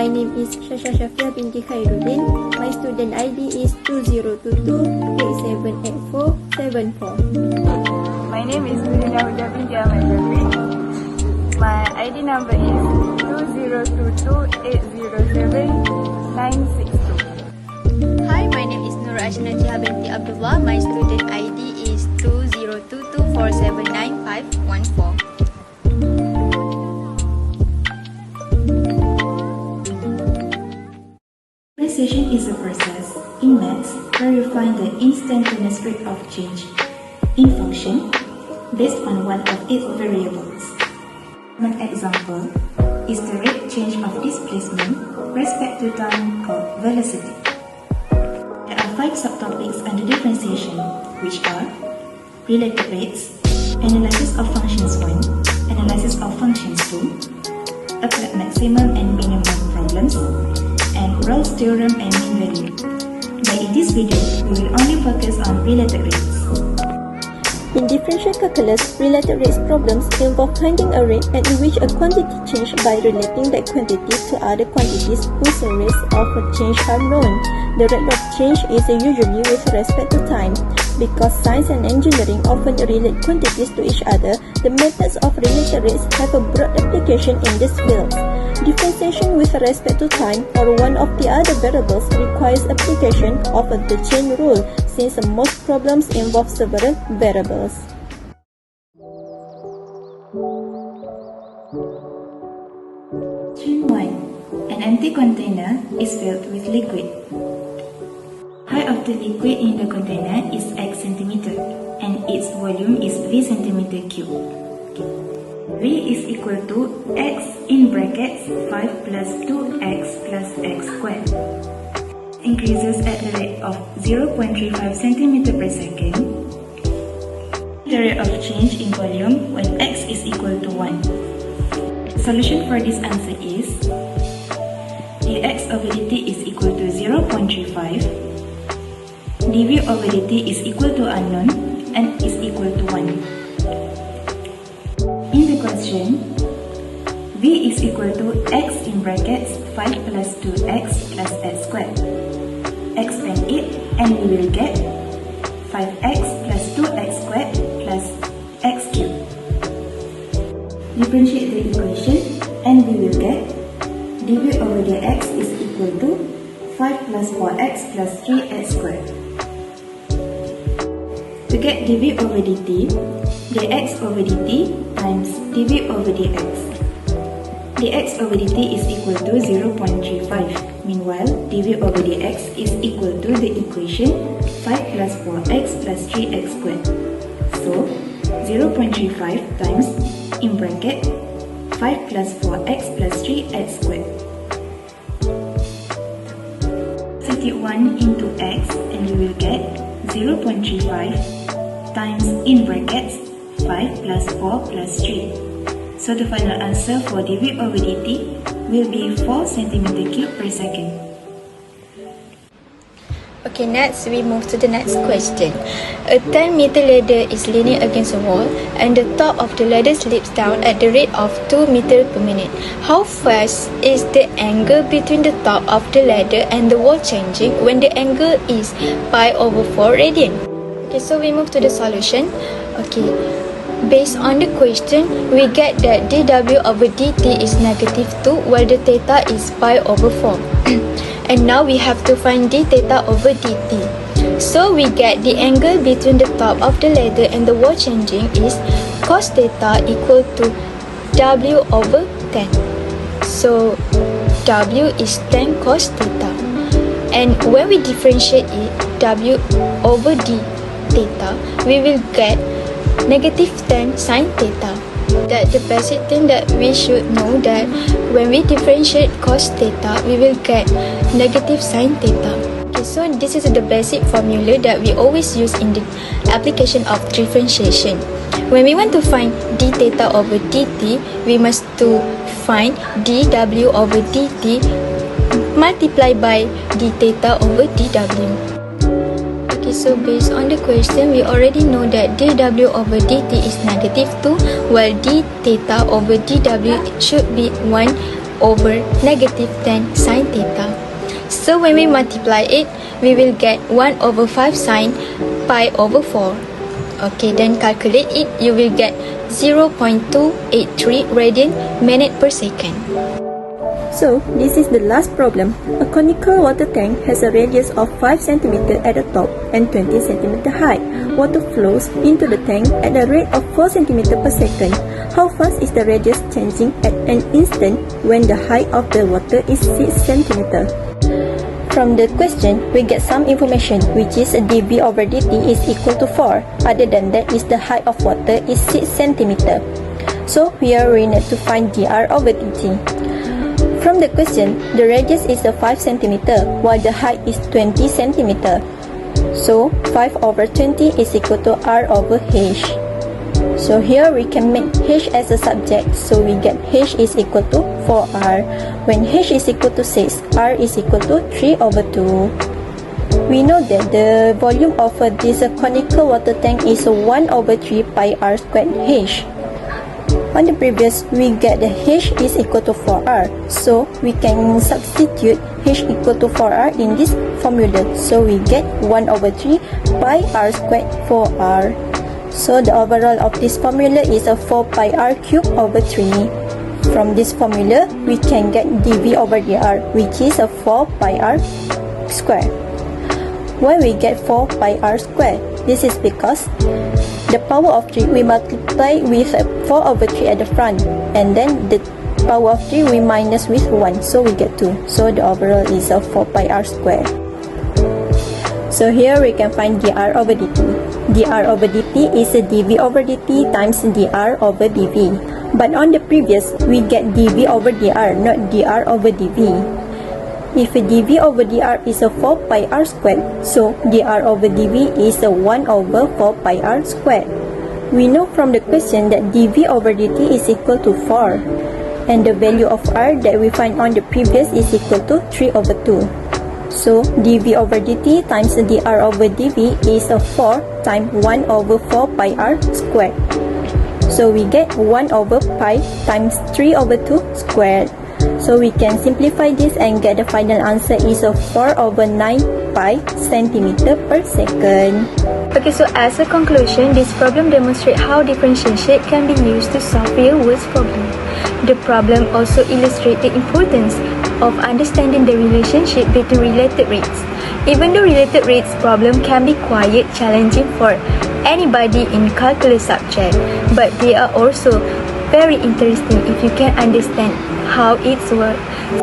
My name is Shasha Shafia binti Khairuddin. My student ID is 2022-878474. My name is Nurina Huda binti Ahmad Jabri. My ID number is 2022-807-962. Hi, my name is Nur Ashna Jiha binti Abdullah. My student ID is 2022479514. Differentiation is a process in maths where you find the instantaneous rate of change in function based on one of its variables. One example is the rate change of displacement respect to time called velocity. There are 5 subtopics under differentiation, which are related rates, analysis of functions 1, analysis of functions 2, apply maximum and minimum problems, and Rolle's theorem and mean value. But in this video, we will only focus on related rates. In differential calculus, related rates problems involve finding a rate at which a quantity changes by relating that quantity to other quantities whose rates of change are known. The rate of change is usually with respect to time. Because science and engineering often relate quantities to each other, the methods of related rates have a broad application in these fields. Differentiation with respect to time or one of the other variables requires application of the chain rule, since most problems involve several variables. Question 1. An empty container is filled with liquid. Height of the liquid in the container is x centimeter and its volume is v centimeter cube. V is equal to x in brackets 5 plus 2x plus x squared. Increases at the rate of 0.35 cm per second. The rate of change in volume when x is equal to 1. The solution for this answer is dx over dt is equal to 0.35, dv over dt is equal to unknown and is equal to 1. In the question, v is equal to x in brackets 5 plus 2x plus x squared. Expand it and we will get 5x plus 2x squared plus x cubed. Differentiate the equation and we will get dv over dx is equal to 5 plus 4x plus 3x squared. To get dv over dt, dx over dt times dv over dx. Dx over dt is equal to 0.35. Meanwhile, dv over dx is equal to the equation 5 plus 4x plus 3x squared. So, 0.35 times, in bracket, 5 plus 4x plus 3x squared. Substitute 1 into x and you will get 0.35 times, in brackets, 5 plus 4 plus 3. So the final answer for dv over dt will be 4 cm cube per second. Okay, next we move to the next question. A 10-meter ladder is leaning against a wall and the top of the ladder slips down at the rate of 2 meters per minute. How fast is the angle between the top of the ladder and the wall changing when the angle is pi over 4 radian? Okay, so we move to the solution. Okay, based on the question, we get that dw over dt is negative 2 while the theta is pi over 4. And now we have to find d theta over dt. So we get the angle between the top of the ladder and the wall changing is cos theta equal to w over 10. So w is 10 cos theta. And when we differentiate it, w over d theta, we will get negative 10 sin theta. That the basic thing that we should know that when we differentiate cos theta, we will get negative sin theta. Okay, so this is the basic formula that we always use in the application of differentiation. When we want to find d theta over dt, we must to find dw over dt multiplied by d theta over dw. Okay, so based on the question, we already know that dw over dt is negative 2, while d theta over dw should be 1 over negative 10 sine theta. So when we multiply it, we will get 1 over 5 sine pi over 4. Okay, then calculate it, you will get 0.283 radian minute per second. So, this is the last problem. A conical water tank has a radius of 5 cm at the top and 20 cm high. Water flows into the tank at a rate of 4 cm per second. How fast is the radius changing at an instant when the height of the water is 6 cm? From the question, we get some information, which is dV over dt is equal to 4. Other than that is the height of water is 6 cm. So here we need to find dr over dt. From the question, the radius is 5 cm while the height is 20 cm. So 5 over 20 is equal to r over h. So here we can make h as a subject, so we get h is equal to 4r. When h is equal to 6, r is equal to 3 over 2. We know that the volume of this conical water tank is 1 over 3 pi r squared h. On the previous, we get the h is equal to 4r, so we can substitute h equal to 4r in this formula. So we get 1 over 3 pi r squared 4r. So the overall of this formula is 4 pi r cubed over 3. From this formula, we can get dV over dr, which is 4 pi r square. Why we get 4 pi r square? This is because the power of 3 we multiply with 4 over 3 at the front, and then the power of 3 we minus with 1, so we get 2. So the overall is 4 pi r square. So here we can find dr over dt. dr over dt is dV over dt times dr over dV. But on the previous, we get dV over dr, not dr over dV. If dV over dr is 4 pi r squared, so dr over dV is 1 over 4 pi r squared. We know from the question that dV over dt is equal to 4, and the value of r that we find on the previous is equal to 3 over 2. So dV over dt times dr over dV is 4 times 1 over 4 pi r squared. So we get 1 over pi times 3 over 2 squared. So we can simplify this and get the final answer is 4 over 9 pi centimeter per second. Okay, so as a conclusion, this problem demonstrates how differentiation can be used to solve real world problems. The problem also illustrates the importance of understanding the relationship between related rates. Even the related rates problem can be quite challenging for anybody in calculus subject, but they are also very interesting if you can understand how it works.